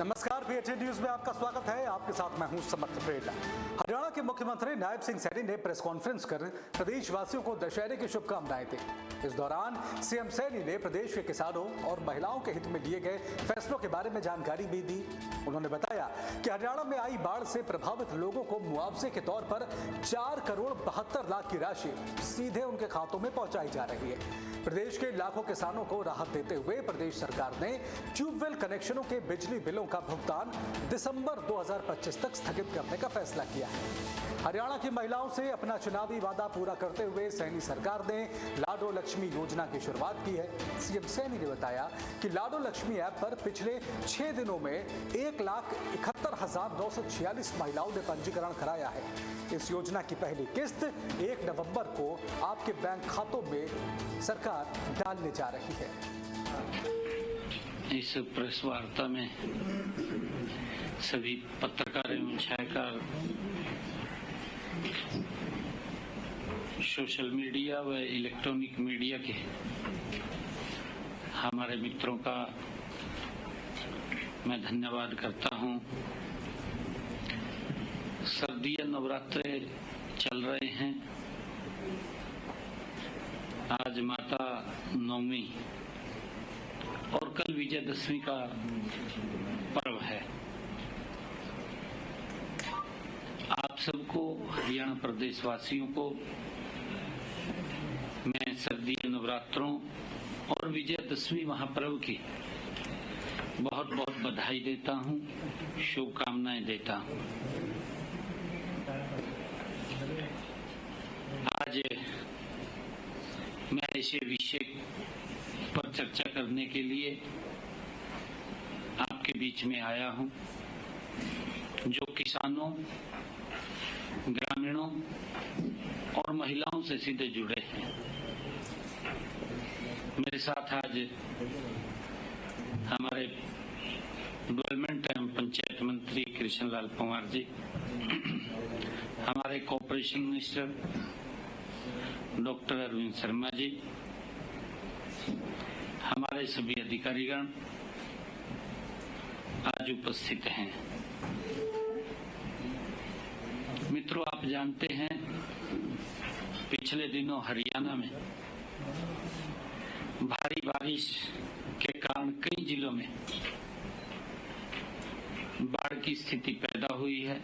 नमस्कार, PHA news में आपका स्वागत है। आपके साथ मैं हूं समर्थ प्रेरणा। हरियाणा के मुख्यमंत्री नायब सिंह सैनी ने प्रेस कॉन्फ्रेंस कर प्रदेशवासियों को दशहरे की शुभकामनाएं दी। इस दौरान सीएम सैनी ने प्रदेश के किसानों और महिलाओं के हित में लिए गए फैसलों के बारे में जानकारी भी दी। उन्होंने बताया कि हरियाणा में आई बाढ़ से प्रभावित लोगों को मुआवजे के तौर पर 4 करोड़ 72 लाख की राशि सीधे उनके खातों में पहुंचाई जा रही है। प्रदेश के लाखों किसानों को राहत देते हुए प्रदेश सरकार ने ट्यूबवेल कनेक्शनों के बिजली बिलों का भुगतान दिसंबर 2025 तक स्थगित करने का फैसला किया है। हरियाणा की महिलाओं से अपना चुनावी वादा पूरा करते हुए सैनी सरकार ने लाडो लक्ष्मी योजना की शुरुआत की है। सीएम सैनी ने बताया कि लाडो लक्ष्मी ऐप पर पिछले 6 दिनों में 1,71,946 महिलाओं ने पंजीकरण कराया है। इस योजना की पहली किस्त 1 नवंबर को आपके बैंक खातों में सरकार डालने जा रही है। इस प्रेस वार्ता में सभी पत्रकार एवं छायाकार, सोशल मीडिया व इलेक्ट्रॉनिक मीडिया के हमारे मित्रों का मैं धन्यवाद करता हूं। सर्दियां नवरात्रे चल रहे हैं। आज माता नवमी और कल विजयदशमी का पर्व है। आप सबको, हरियाणा प्रदेश वासियों को मैं सर्दियों, नवरात्रों और विजयदशमी महापर्व की बहुत बहुत बधाई देता हूं, शुभकामनाएं देता हूं। आज मैं ऐसे विषय पर चर्चा करने के लिए आपके बीच में आया हूं जो किसानों, ग्रामीणों और महिलाओं से सीधे जुड़े हैं। मेरे साथ आज हमारे डेवलपमेंट एवं पंचायत मंत्री कृष्णलाल पंवार जी, हमारे corporation minister doctor Arvind Sharma ji, हमारे सभी अधिकारीगण आज उपस्थित हैं। मित्रों, आप जानते हैं पिछले दिनों हरियाणा में भारी बारिश के कारण कई जिलों में बाढ़ की स्थिति पैदा हुई है।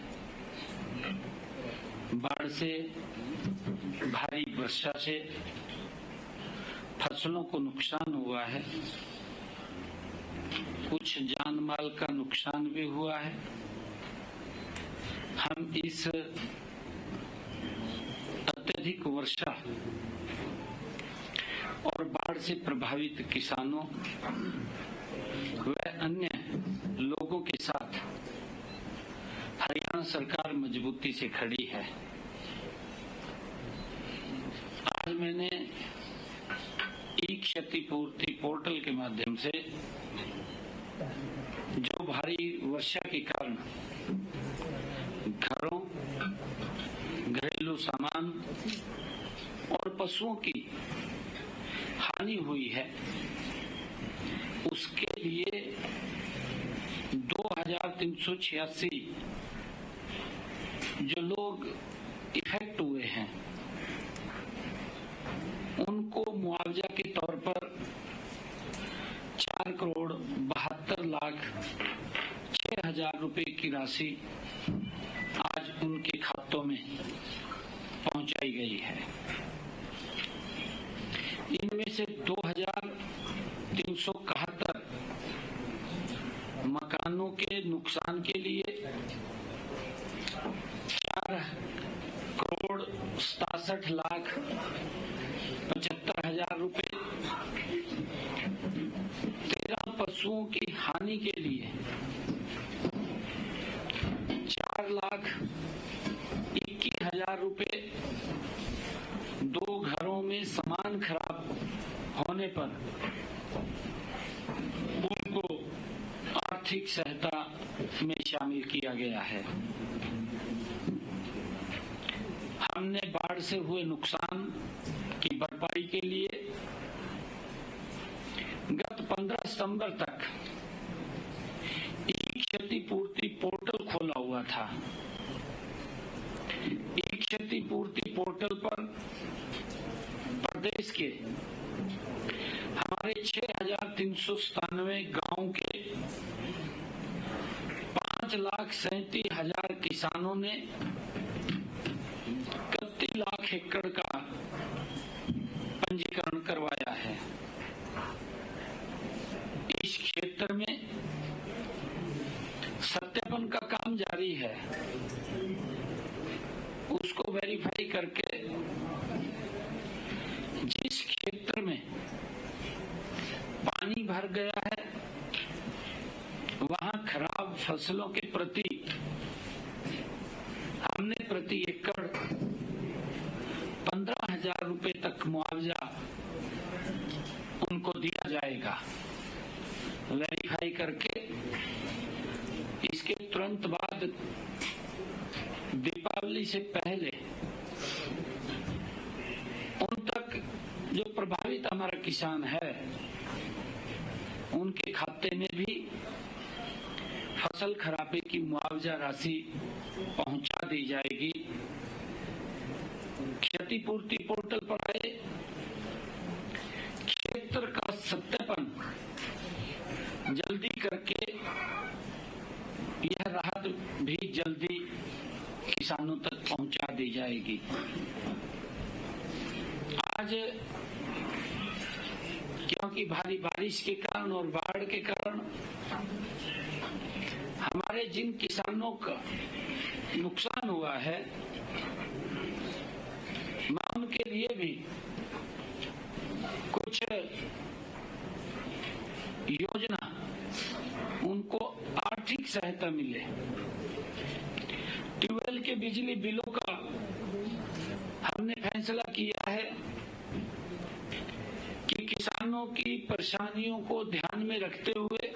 बाढ़ से, भारी वर्षा से फसलों को नुकसान हुआ है, कुछ जान माल का नुकसान भी हुआ है। हम इस अत्यधिक वर्षा और बाढ़ से प्रभावित किसानों व अन्य लोगों के साथ हरियाणा सरकार मजबूती से खड़ी है। आज मैंने ई क्षतिपूर्ति पोर्टल के माध्यम से जो भारी वर्षा के कारण घरों, घरेलू सामान और पशुओं की हानि हुई है, उसके लिए 2386 जो लोग इफेक्ट हुए हैं उनको मुआवजा के तौर पर 4 करोड़ 72 लाख 6,000 रुपए की राशि आज उनके खातों में पहुंचाई गई है। इनमें से 2,371 मकानों के नुकसान के लिए 4 करोड़ 67 लाख 75,000 रुपए, 13 पशुओं की हानि के लिए 4,21,000 रुपए, 2 घरों में सामान खराब होने पर उनको आर्थिक सहायता में शामिल किया गया है। हमने बाढ़ से हुए नुकसान की भरपाई के लिए गत 15 सितंबर तक क्षतिपूर्ति पोर्टल खोला हुआ था। ई क्षतिपूर्ति पोर्टल पर प्रदेश के हमारे 6,397 गांव के 5,37,000 किसानों ने 31 लाख एकड़ का पंजीकरण करवाया है। इस क्षेत्र में सत्यापन का काम जारी है। उसको वेरीफाई करके जिस क्षेत्र में पानी भर गया है वहां खराब फसलों के प्रति हमने प्रति एकड़ 15,000 रुपए तक मुआवजा उनको दिया जाएगा। वेरीफाई करके इसके तुरंत बाद दीपावली से पहले उन तक जो प्रभावित हमारा किसान है उनके खाते में भी फसल खराबे की मुआवजा राशि पहुंचा दी जाएगी। क्षतिपूर्ति पोर्टल पर आए क्षेत्र का सत्यापन जल्दी करके यह राहत भी जल्दी किसानों तक पहुंचा दी जाएगी। आज क्योंकि भारी बारिश के कारण और बाढ़ के कारण हमारे जिन किसानों का नुकसान हुआ है मैं उनके लिए भी कुछ योजना उनको आर्थिक सहायता मिले। ट्यूबवेल के बिजली बिलों का हमने फैसला किया है कि किसानों की परेशानियों को ध्यान में रखते हुए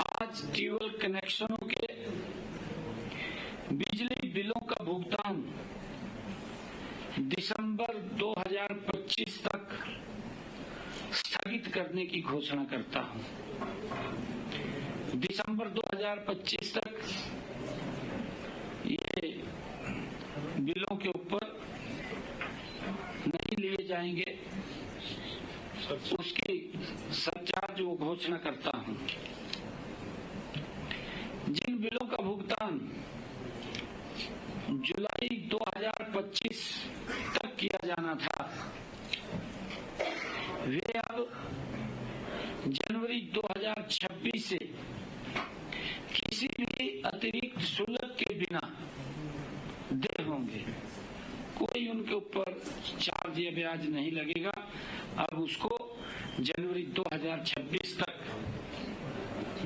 आज ट्यूबवेल कनेक्शनों के बिजली बिलों का भुगतान दिसंबर 2025 तक स्थगित करने की घोषणा करता हूं। दिसंबर 2025 तक ये बिलों के ऊपर नहीं लिए जाएंगे, उसकी सरचार्ज वो घोषणा करता हूं। जिन बिलों का भुगतान जुलाई 2025 तक किया जाना था वे अब जनवरी 2026 से किसी भी अतिरिक्त शुल्क के बिना देय होंगे। कोई उनके ऊपर चार्ज या ब्याज नहीं लगेगा। अब उसको जनवरी 2026 तक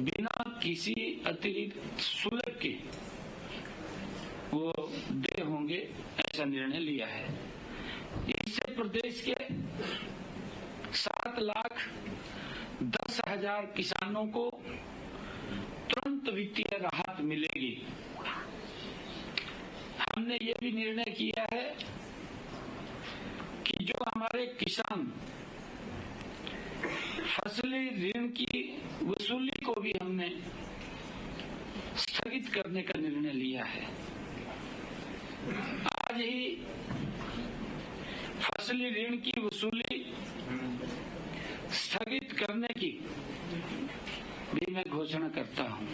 बिना किसी अतिरिक्त शुल्क के वो देय होंगे, ऐसा निर्णय लिया है। इससे प्रदेश के 7,10,000 किसानों को तुरंत वित्तीय राहत मिलेगी। हमने ये भी निर्णय किया है कि जो हमारे किसान फसली ऋण की वसूली को भी हमने स्थगित करने का निर्णय लिया है। आज ही फसली ऋण की वसूली स्थगित करने की भी मैं घोषणा करता हूं।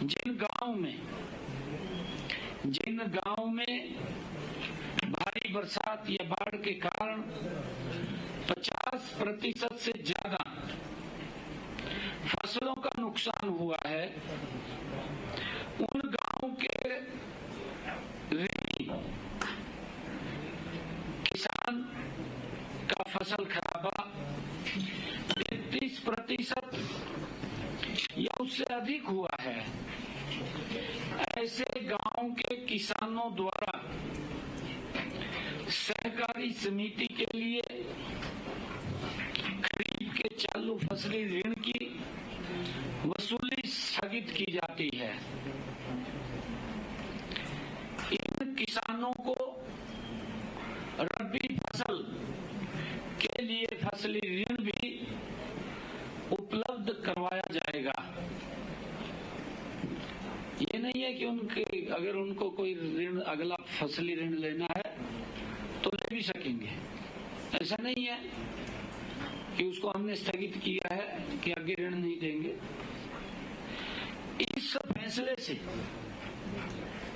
जिन गांव में भारी बरसात या बाढ़ के कारण 50% से ज्यादा फसलों का नुकसान हुआ है, उन गांव के ऋणी किसान का फसल खराबा 33% या उससे अधिक हुआ है। ऐसे गांव के किसानों द्वारा सहकारी समिति के लिए खरीफ के चालू फसली ऋण की वसूली स्थगित की जाती है। इन किसानों को रबी फसल के लिए फसली ऋण भी उपलब्ध करवाया जाएगा। नहीं है कि उनके अगर उनको कोई ऋण अगला फसली ऋण लेना है तो ले भी सकेंगे। ऐसा नहीं है कि उसको हमने स्थगित किया है कि आगे ऋण नहीं देंगे। इस फैसले से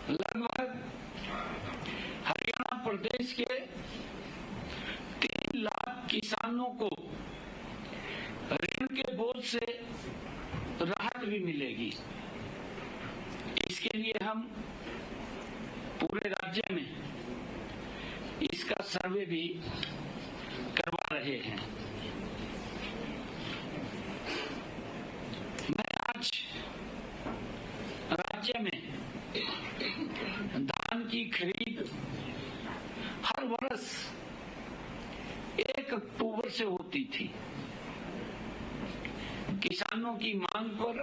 लगभग हरियाणा प्रदेश के 3 लाख किसानों को ऋण के बोझ से राहत भी मिलेगी। इसके लिए हम पूरे राज्य में इसका सर्वे भी करवा रहे हैं। मैं आज राज्य में धान की खरीद हर वर्ष 1 अक्टूबर से होती थी। किसानों की मांग पर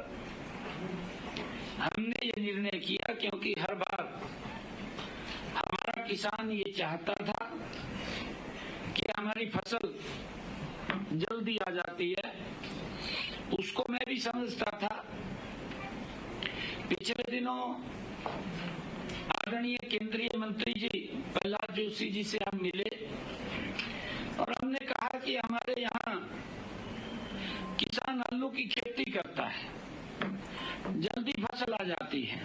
हमने ये निर्णय किया क्योंकि हर बार हमारा किसान ये चाहता था कि हमारी फसल जल्दी आ जाती है। उसको मैं भी समझता था। पिछले दिनों आदरणीय केंद्रीय मंत्री जी प्रहलाद जोशी जी से हम मिले और हमने कहा कि हमारे यहाँ किसान आलू की खेती करता है, जल्दी फसल आ जाती है,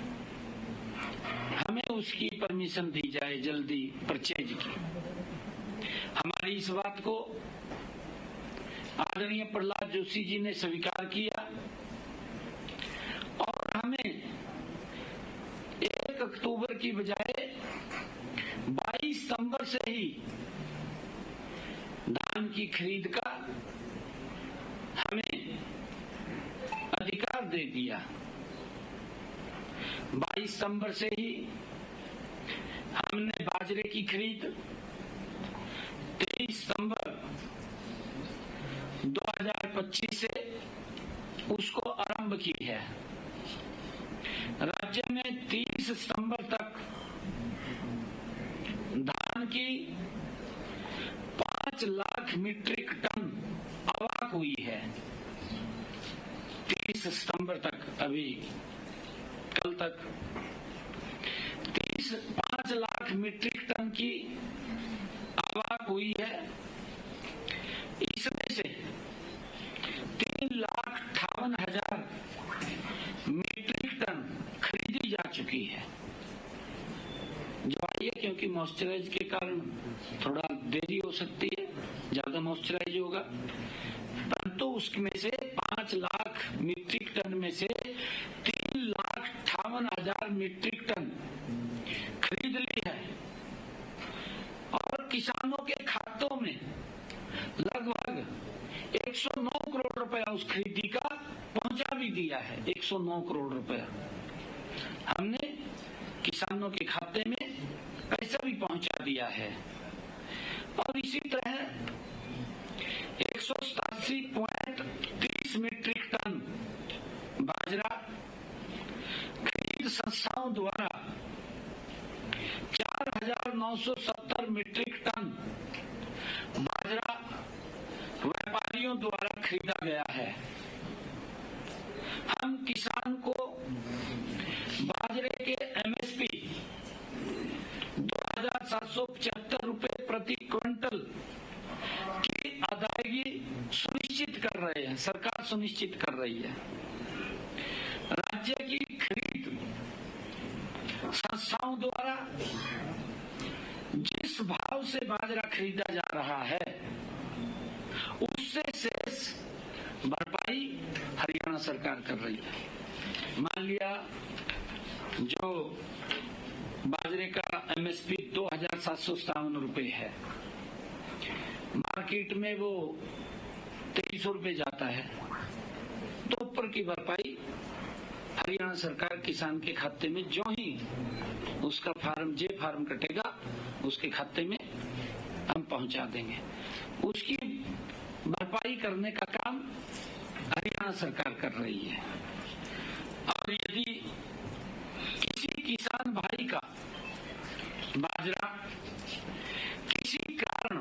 हमें उसकी परमिशन दी जाए जल्दी परचेज की। हमारी इस बात को आदरणीय प्रहलाद जोशी जी ने स्वीकार किया और हमें 1 अक्टूबर की बजाय 22 सितंबर से ही धान की खरीद का हमें अधिकार दे दिया। 22 सितंबर से ही हमने बाजरे की खरीद 23 सितंबर 2025 से उसको आरंभ की है। राज्य में 30 सितंबर तक धान की 5 लाख मीट्रिक टन आवक हुई है। 30 सितंबर तक, अभी कल तक 5 लाख मीट्रिक टन की आवक हुई है। इसमें से 3,58,000 मीट्रिक टन खरीदी जा चुकी है। जो आई है क्योंकि मॉइस्चराइज के कारण थोड़ा देरी हो सकती है, ज्यादा मॉइस्चराइज होगा, परंतु उसमें से 5 लाख मीट्रिक टन में से 3,58,000 मीट्रिक टन खरीद ली है और किसानों के खातों में लगभग 109 करोड़ रुपया उस खरीदी का पहुंचा भी दिया है। 109 करोड़ रुपया हमने किसानों के खाते में पैसा भी पहुंचा दिया है। और इसी तरह 187.30 मीट्रिक टन बाजरा खरीद संस्थाओं द्वारा 4,970 मीट्रिक टन बाजरा व्यापारियों द्वारा खरीदा गया है। हम किसान को बाजरे के एमएसपी 2,775 रुपए प्रति क्विंटल की अदायगी सुनिश्चित कर रहे हैं, सरकार सुनिश्चित कर रही है। राज्य की खरीद संस्थाओं द्वारा जिस भाव से बाजरा खरीदा जा रहा है उससे शेष भरपाई हरियाणा सरकार कर रही है। मान लिया जो बाजरे का एमएसपी 2,757 रुपए है, मार्केट में वो 2300 रुपए जाता है, तो ऊपर की भरपाई हरियाणा सरकार किसान के खाते में जो ही उसका फार्म कटेगा उसके खाते में हम पहुंचा देंगे। उसकी भरपाई करने का काम हरियाणा सरकार कर रही है। और यदि किसी किसान भाई का बाजरा किसी कारण,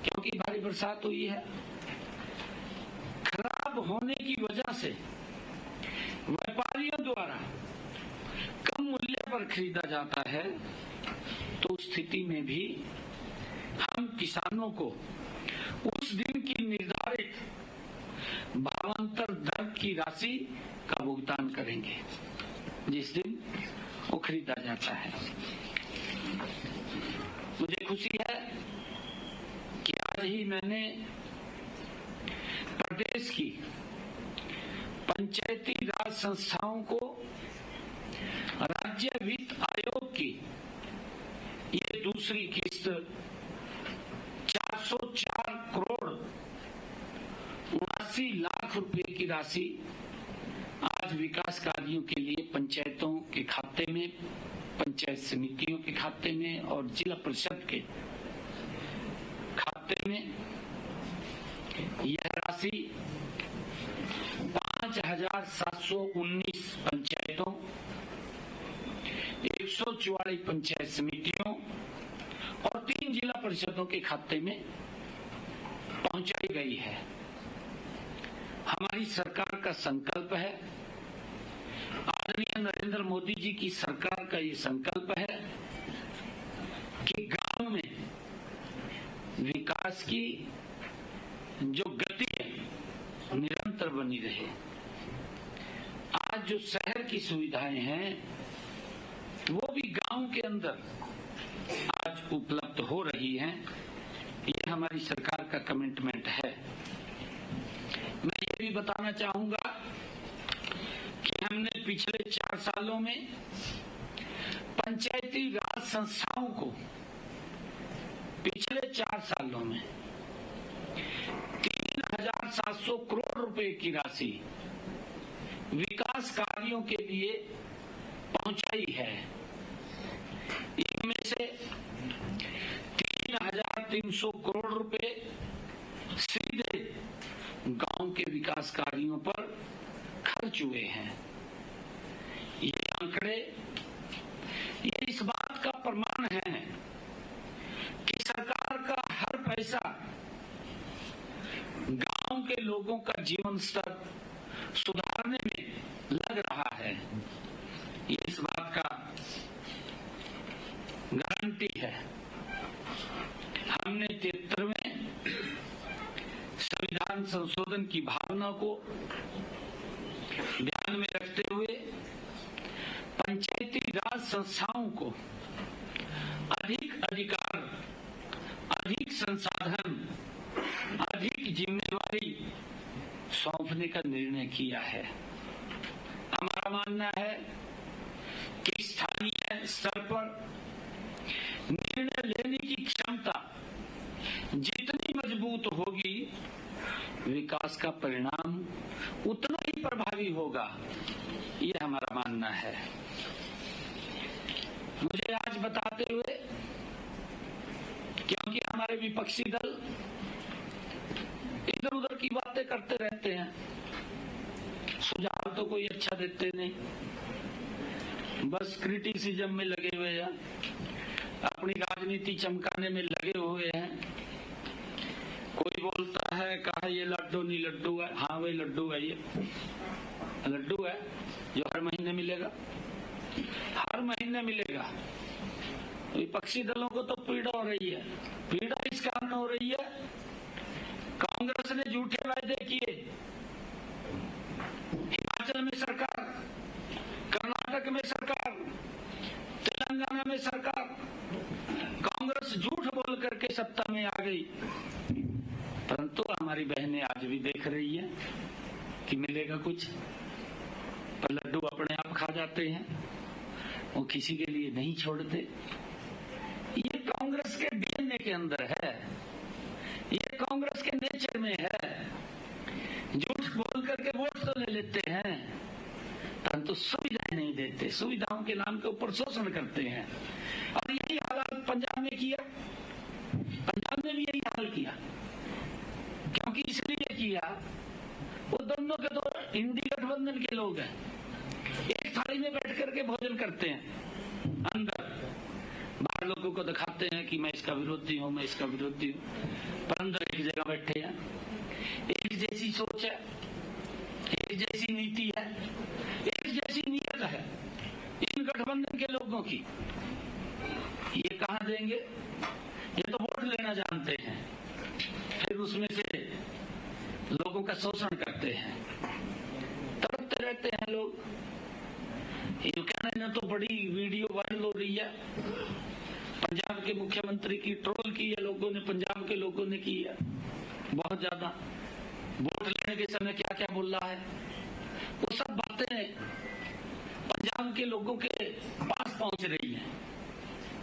क्योंकि भारी बरसात हुई है, खराब होने की वजह से व्यापारियों द्वारा मूल्य पर खरीदा जाता है तो उस स्थिति में भी हम किसानों को उस दिन की निर्धारित भावांतर दर की राशि का भुगतान करेंगे जिस दिन वो खरीदा जाता है। मुझे खुशी है कि आज ही मैंने प्रदेश की पंचायती राज संस्थाओं को राज्य वित्त आयोग की ये दूसरी किस्त 404 करोड़ 79 लाख रुपए की राशि आज विकास कार्यों के लिए पंचायतों के खाते में, पंचायत समितियों के खाते में और जिला परिषद के खाते में यह राशि 5,719 पंचायतों, 144 पंचायत समितियों और 3 जिला परिषदों के खाते में पहुंचाई गई है। हमारी सरकार का संकल्प है, आदरणीय नरेंद्र मोदी जी की सरकार का ये संकल्प है कि गांव में विकास की जो गति है निरंतर बनी रहे। आज जो शहर की सुविधाएं हैं वो भी गांव के अंदर आज उपलब्ध हो रही हैं। ये हमारी सरकार का कमिटमेंट है। मैं ये भी बताना चाहूंगा कि हमने पिछले 4 सालों में पंचायती राज संस्थाओं को पिछले 4 सालों में 3,700 करोड़ रुपए की राशि विकास कार्यों के लिए पहुंचाई है। इनमें से 3,300 करोड़ रुपए सीधे गांव के विकास कार्यों पर खर्च हुए हैं। ये आंकड़े ये इस बात का प्रमाण है कि सरकार का हर पैसा गांव के लोगों का जीवन स्तर सुधारने में लग रहा है। ये इस बात का गारंटी है। हमने 73वें संविधान संशोधन की भावना को ध्यान में रखते हुए पंचायती राज संस्थाओं को अधिक अधिकार, अधिक संसाधन, अधिक जिम्मेवारी सौंपने का निर्णय किया है। हमारा मानना है कि स्थानीय स्तर पर निर्णय लेने की क्षमता जितनी मजबूत होगी विकास का परिणाम उतना ही प्रभावी होगा। ये हमारा मानना है। मुझे आज बताते हुए, क्योंकि हमारे विपक्षी दल इधर उधर की बातें करते रहते हैं, सुझाव तो कोई अच्छा देते नहीं, बस क्रिटिसिज्म में लगे हुए हैं, अपनी राजनीति चमकाने में लगे हुए हैं। कोई बोलता है कहा ये लड्डू नहीं लड्डू है, हाँ वही लड्डू है, ये लड्डू है जो हर महीने मिलेगा, हर महीने मिलेगा। विपक्षी दलों को तो पीड़ा हो रही है। पीड़ा इस कारण हो रही है, कांग्रेस ने झूठे वायदे किए। हिमाचल में सरकार, कर्नाटक में सरकार, तेलंगाना में सरकार, कांग्रेस झूठ बोल करके सत्ता में आ गई। परंतु हमारी बहनें आज भी देख रही है कि मिलेगा कुछ, पर लड्डू अपने आप खा जाते हैं, वो किसी के लिए नहीं छोड़ते। ये कांग्रेस के डीएनए के अंदर है, ये कांग्रेस के नेचर में है। झूठ बोल करके वोट तो ले लेते हैं, परंतु सुविधाएं नहीं देते, सुविधाओं के नाम के ऊपर शोषण करते हैं। और यही हाल पंजाब में किया, पंजाब में भी यही हाल किया। क्योंकि इसलिए किया, वो दोनों के दो इंडी गठबंधन के लोग हैं, एक थाली में बैठ करके भोजन करते हैं, अंदर बाहर लोगों को दिखाते हैं कि मैं इसका विरोधी हूँ, मैं इसका विरोधी हूँ, पर अंदर एक जगह बैठे हैं। एक जैसी सोच है, एक जैसी नीति है, एक जैसी नीयत है। इन गठबंधन के लोगों की, ये कहाँ देंगे? ये तो वोट लेना जानते हैं, फिर उसमें से लोगों का शोषण करते हैं, तड़पते रहते हैं लोग। ये कहने न तो बड़ी वीडियो वायरल हो रही है, पंजाब के मुख्यमंत्री की ट्रोल की है लोगों ने, पंजाब के लोगों ने की है बहुत ज्यादा। वोट लेने के समय क्या क्या बोल रहा है, वो सब बातें पंजाब के लोगों के पास पहुंच रही हैं।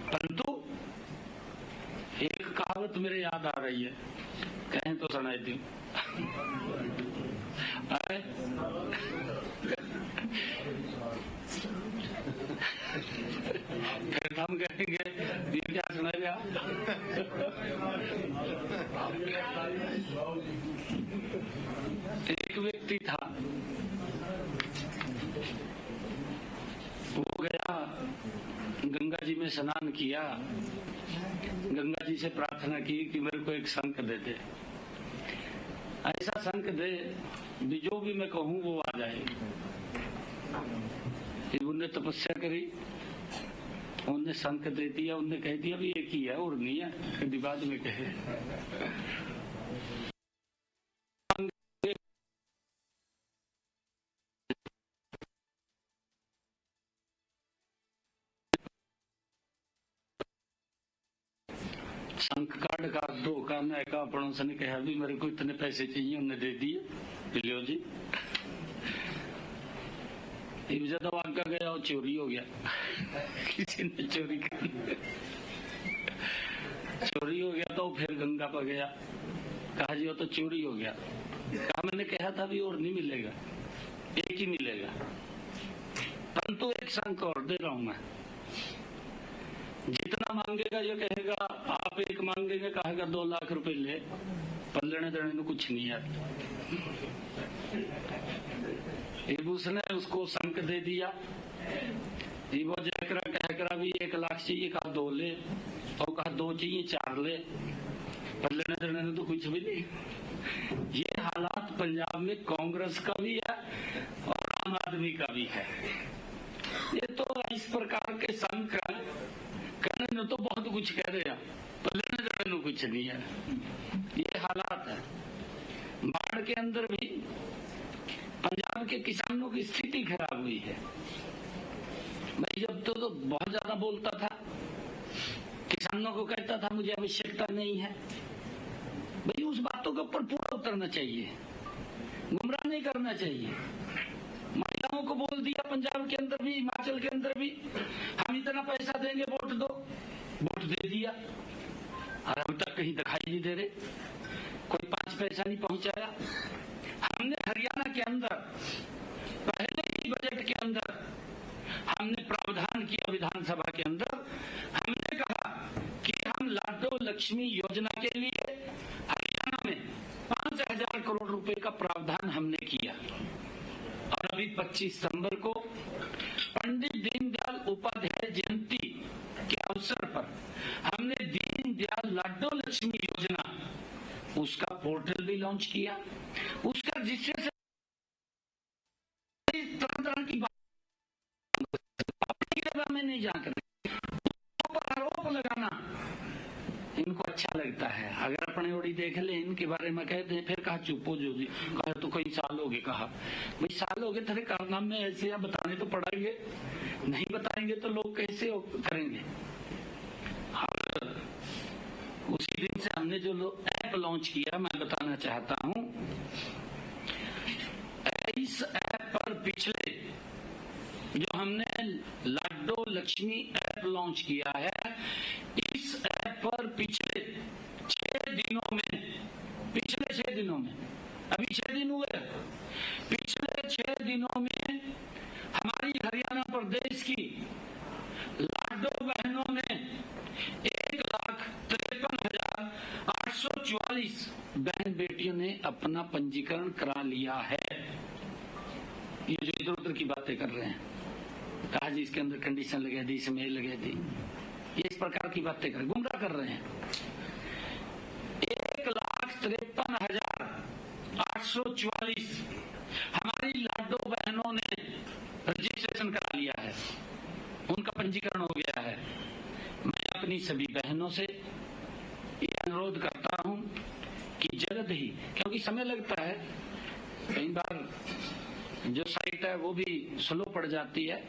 परंतु एक कहावत मेरे याद आ रही है, कहें तो सुनाई दी। फिर हम कहेंगे ये क्या सुनाएगा? एक व्यक्ति था, वो गया गंगा जी में स्नान किया, गंगा जी से प्रार्थना की कि मेरे को एक शंख दे दे, ऐसा शंख दे भी जो भी मैं कहूँ वो आ जाए। उन्होंने तपस्या करी, उन्होंने शंख दे दिया, उन्होंने कह दिया भी एक ही है और नहीं है, कभी बाद में कहे। शंख कार्ड का दो का मैं का पड़ोस ने कहा भी मेरे को इतने पैसे चाहिए, उन्हें दे दिए, लियो जी। ज्यादा आगा गया और चोरी हो गया, किसी ने चोरी कर, चोरी हो गया तो फिर गंगा पर गया, कहा जी वो तो चोरी हो गया। कहा मैंने कहा था भी और नहीं मिलेगा, एक ही मिलेगा, परंतु एक शंख और दे रहा हूं मैं, जितना मांगेगा ये कहेगा आप एक मांगेंगे, कहेगा 2 लाख रुपए ले, पर लेने देने में कुछ नहीं है। उसने उसको शंख दे दिया, वो जयकरा कहकरा भी 1 लाख चाहिए, कहा 2 ले, और कहा 2 चाहिए 4 ले, पर लेने देने में तो कुछ भी नहीं। ये हालात पंजाब में कांग्रेस का भी है और आम आदमी का भी है। ये तो इस प्रकार के शंख कहने में तो बहुत कुछ कह रहे हैं, पर लेने देने में कुछ नहीं है। ये हालात है। बाढ़ के अंदर भी पंजाब के किसानों की स्थिति खराब हुई है। मैं जब तो बहुत ज्यादा बोलता था, किसानों को कहता था मुझे आवश्यकता नहीं है, भाई उस बातों के ऊपर पूरा उतरना चाहिए, गुमराह नहीं करना चाहिए। महिलाओं को बोल दिया पंजाब के अंदर भी, हिमाचल के अंदर भी, हम इतना पैसा देंगे वोट दो, वोट दे दिया, और अब तक कहीं दिखाई नहीं दे रहे, कोई 5 पैसा नहीं पहुंचाया। हमने हरियाणा के अंदर पहले ही बजट के अंदर हमने प्रावधान किया, विधानसभा के अंदर हमने कहा कि हम लाडो लक्ष्मी योजना के लिए हरियाणा में 5,000 करोड़ रुपए का प्रावधान हमने किया। और अभी 25 सितंबर को पंडित दीनदयाल उपाध्याय जयंती के अवसर पर हमने दीनदयाल लाडो लक्ष्मी योजना, उसका पोर्टल भी लॉन्च किया, उसका जिससे तरह की बात में नहीं जाकर पर आरोप लगाना इनको अच्छा लगता है। अगर अपने ओड़ी देख ले, इनके बारे में कहते हैं, फिर कहा चुप हो जो जी, कहा तो कई साल हो गए, कहा भाई साल हो गए तेरे कारनामे ऐसे या बताने तो पड़ेंगे, नहीं बताएंगे तो लोग कैसे करेंगे। उसी दिन से हमने जो ऐप लॉन्च किया, मैं बताना चाहता हूं, इस ऐप पर पिछले जो हमने लाडो लक्ष्मी ऐप लॉन्च किया है, इस ऐप पर पिछले 6 दिनों में, अभी 6 दिन हुए, पिछले 6 दिनों में हमारी हरियाणा प्रदेश की लाडो बहनों ने 1,53,844 बहन बेटियों ने अपना पंजीकरण करा लिया है। ये जो इधर उधर की बातें कर रहे हैं, कहा जी इसके अंदर कंडीशन लगे दी, इसमें लगे दी, ये इस प्रकार की बातें कर, गुमराह कर रहे हैं। 1,53,844 हमारी लाडो बहनों ने रजिस्ट्रेशन करा लिया है, उनका पंजीकरण अपनी सभी बहनों से ये अनुरोध करता हूं कि जल्द ही, क्योंकि समय लगता है, कई बार जो साइट है वो भी स्लो पड़ जाती है,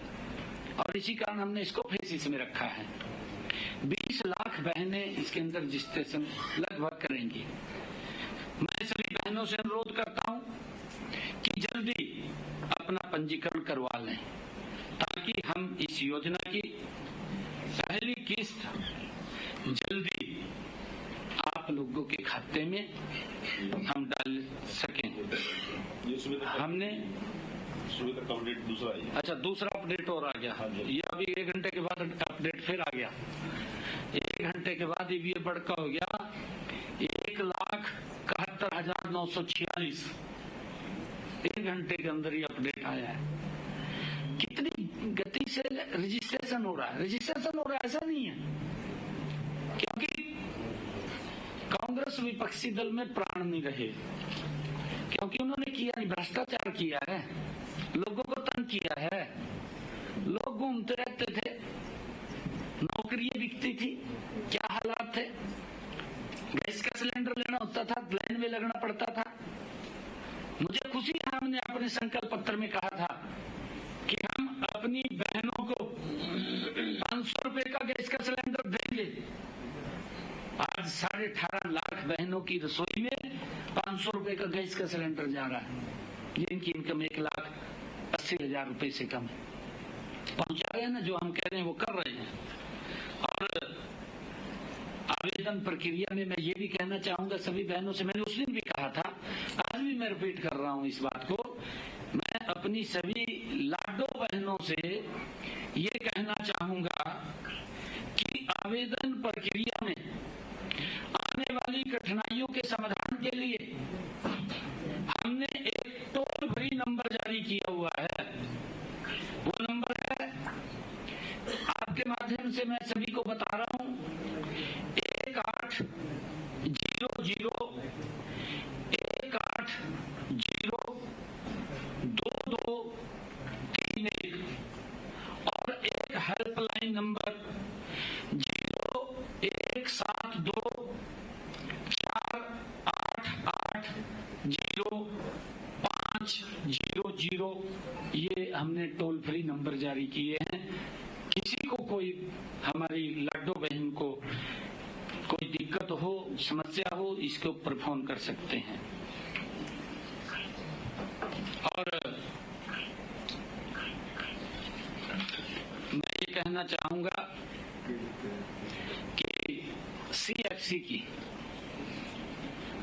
और इसी कारण हमने इसको फेसिस में रखा है। 20 लाख बहनें इसके अंदर रजिस्ट्रेशन लगभग करेंगी। मैं सभी बहनों से अनुरोध करता हूं कि जल्दी अपना पंजीकरण करवा लें, ताकि हम इस योजना की पहली किस्त जल्दी आप लोगों के खाते में हम डाल सकें। हमने सुविधा का अपडेट दूसरा है। अच्छा, दूसरा अपडेट और आ गया। ये अभी 1 घंटे के बाद अपडेट फिर आ गया। 1 घंटे के बाद ये बढ़कर हो गया 1,71,946। 1 घंटे के अंदर ये अपडेट आया है। कितनी गति से रजिस्ट्रेशन हो रहा है। रजिस्ट्रेशन हो रहा है ऐसा नहीं है, क्योंकि कांग्रेस विपक्षी दल में प्राण नहीं रहे, क्योंकि उन्होंने किया नहीं, भ्रष्टाचार किया है, लोगों को तंग किया है। लोग घूमते रहते थे, नौकरियां बिकती थी, क्या हालात थे। गैस का सिलेंडर लेना होता था, लाइन में लगना पड़ता था। मुझे खुशी है, हमने अपने संकल्प पत्र में कहा था कि हम अपनी बहनों को 500 रुपए का गैस का सिलेंडर देंगे। आज 18.5 लाख बहनों की रसोई में 500 रुपए का गैस का सिलेंडर जा रहा है, जिनकी इनकम 1,80,000 रुपए से कम है। पहुंचा रहे हैं ना, जो हम कह रहे हैं वो कर रहे हैं। और आवेदन प्रक्रिया में मैं ये भी कहना चाहूंगा सभी बहनों से, मैंने उस दिन भी कहा था, आज भी मैं रिपीट कर रहा हूं इस बात को, मैं अपनी सभी लाडो बहनों से ये कहना चाहूंगा कि आवेदन प्रक्रिया में आने वाली कठिनाइयों के समाधान के लिए हमने एक टोल फ्री नंबर जारी किया हुआ है। वो नंबर है, आपके माध्यम से मैं सभी को बता रहा हूं, 1800-2231 और एक हेल्पलाइन नंबर 0172-488-0500। ये हमने टोल फ्री नंबर जारी किए हैं। किसी को कोई, हमारी लाडो बहन को कोई दिक्कत हो, समस्या हो, इसके ऊपर फोन कर सकते हैं। और मैं ये कहना चाहूंगा कि CFC की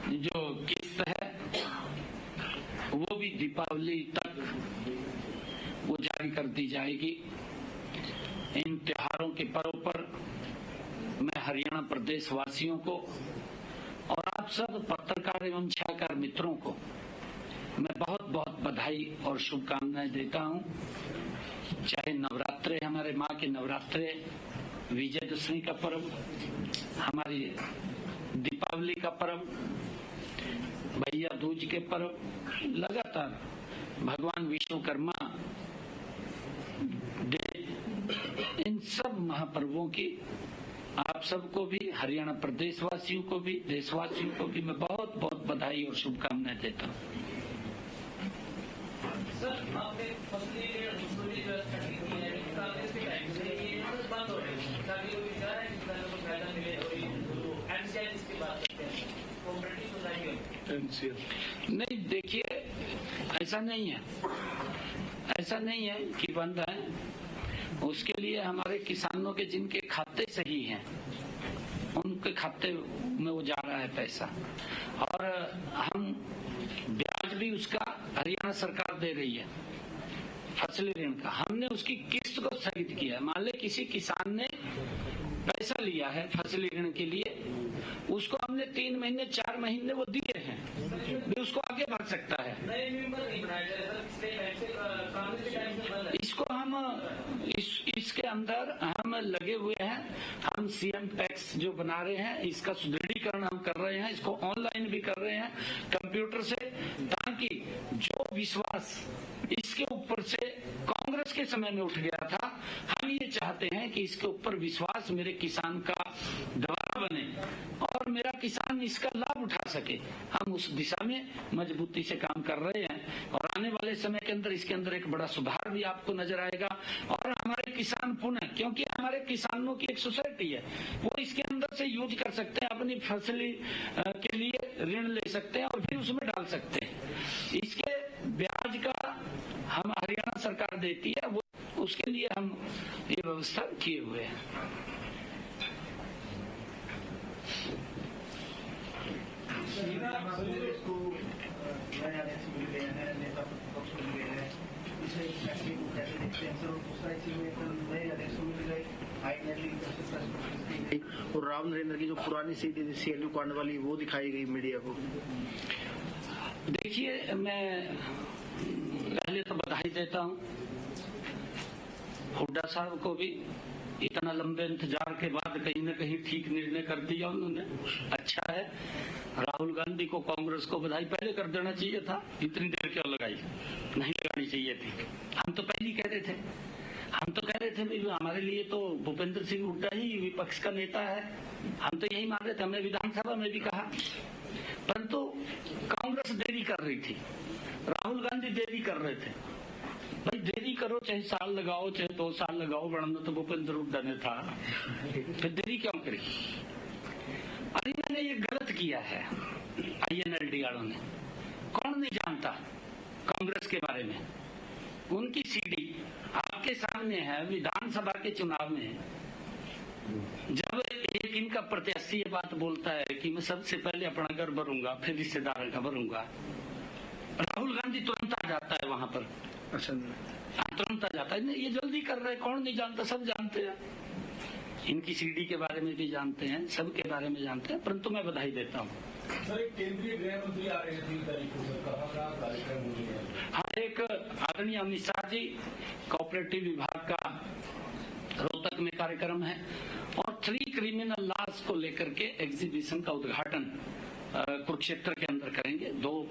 जो किस्त है वो भी दीपावली तक वो जारी कर दी जाएगी। इन त्योहारों के पर्व पर मैं हरियाणा प्रदेश वासियों को और आप सब पत्रकार एवं छायाकार मित्रों को मैं बहुत बहुत बधाई और शुभकामनाएं देता हूं। चाहे नवरात्रे, हमारे माँ के नवरात्रे, विजयदशमी का पर्व, हमारी दीपावली का पर्व, भैया दूज के पर्व, लगातार भगवान विश्वकर्मा डे, इन सब महापर्वों की आप सबको भी, हरियाणा प्रदेश वासियों को भी, देशवासियों को भी मैं बहुत बहुत बधाई और शुभकामनाएं देता हूँ। सर, आपने फसली व्यवस्था की है, कांग्रेस के टाइम से ये बंद हो रही है, ताकि वो विचार है कि किसानों को फायदा मिले, और ये एनसीआर इसकी बात करते हैं, कोऑपरेटिव सोसाइटी नहीं, देखिए ऐसा नहीं है, ऐसा नहीं है कि बंद है। उसके लिए हमारे किसानों के जिनके खाते सही हैं, उनके खाते में वो जा रहा है पैसा, और हम ब्याज भी उसका हरियाणा सरकार दे रही है, फसली ऋण का। हमने उसकी किस्त को स्थगित किया है। मान ले किसी किसान ने पैसा लिया है फसली ऋण के लिए, उसको हमने 3 महीने 4 महीने वो दिए हैं, भी उसको आगे बढ़ सकता है। इसको हम इसके अंदर हम लगे हुए हैं। हम CM टैक्स जो बना रहे हैं, इसका सुदृढ़ीकरण हम कर रहे हैं, इसको ऑनलाइन भी कर रहे हैं कंप्यूटर से, ताकि जो विश्वास इसके ऊपर से कांग्रेस के समय में उठ गया था, हम ये चाहते हैं कि इसके ऊपर विश्वास मेरे किसान का दोबारा बने और मेरा किसान इसका लाभ उठा सके। हम उस दिशा में मजबूती से काम कर रहे हैं और आने वाले समय के अंदर इसके अंदर एक बड़ा सुधार भी आपको नजर आएगा। और हमारे किसान पुनः, क्योंकि हमारे किसानों की एक सोसाइटी है, वो इसके अंदर से यूज कर सकते हैं, अपनी फसल के लिए ऋण ले सकते हैं और फिर उसमें डाल सकते हैं। इसके ब्याज का हम हरियाणा सरकार देती है, वो उसके लिए हम ये व्यवस्था किए हुए हैं। और राव नरेंद्र की जो पुरानी सीट CLU कांड वाली वो दिखाई गई मीडिया को। देखिए, मैं पहले तो बधाई देता हूँ हुड्डा साहब को भी, इतना लंबे इंतजार के बाद कहीं न कहीं ठीक निर्णय कर दिया उन्होंने, अच्छा है। राहुल गांधी को, कांग्रेस को बधाई पहले कर देना चाहिए था, इतनी देर क्यों लगाई, नहीं लगानी चाहिए थी। हम तो पहले ही कह रहे थे, हम तो कह रहे थे भाई हमारे लिए तो भूपेंद्र सिंह हुड्डा ही विपक्ष का नेता है, हम तो यही मान रहे थे, हमने विधानसभा में भी कहा। परंतु कांग्रेस देरी कर रही थी, राहुल गांधी देरी कर रहे थे। भाई देरी करो, चाहे साल लगाओ चाहे 2 साल लगाओ, बढ़ना तो भूपेंद्र हुड्डा ने था, फिर देरी क्यों करी। अरे मैंने ये गलत किया है INLD वालों ने। कौन नहीं जानता कांग्रेस के बारे में, उनकी CD आपके सामने है। विधानसभा के चुनाव में जब एक इनका प्रत्याशी ये बात बोलता है कि मैं सबसे पहले अपना घर भरूंगा फिर रिश्तेदारों का भरूंगा, राहुल गांधी तुरंत आ जाता है वहां पर, तुरंत आ जाता है। ये जल्दी कर रहे, कौन नहीं जानता, सब जानते हैं। इनकी CD के बारे में भी जानते हैं, सबके बारे में जानते हैं, परंतु मैं बधाई देता हूँ। सर, एक केंद्रीय गृह मंत्री आ रहे हैं 3 तारीख को, सर कहाँ का कार्यक्रम हो रहा है? हाँ, एक आदरणीय अमित शाह जी, कोऑपरेटिव विभाग का रोहतक में कार्यक्रम है और 3 क्रिमिनल लॉज को लेकर के एग्जीबिशन का उद्घाटन कुरुक्षेत्र के अंदर करेंगे। 2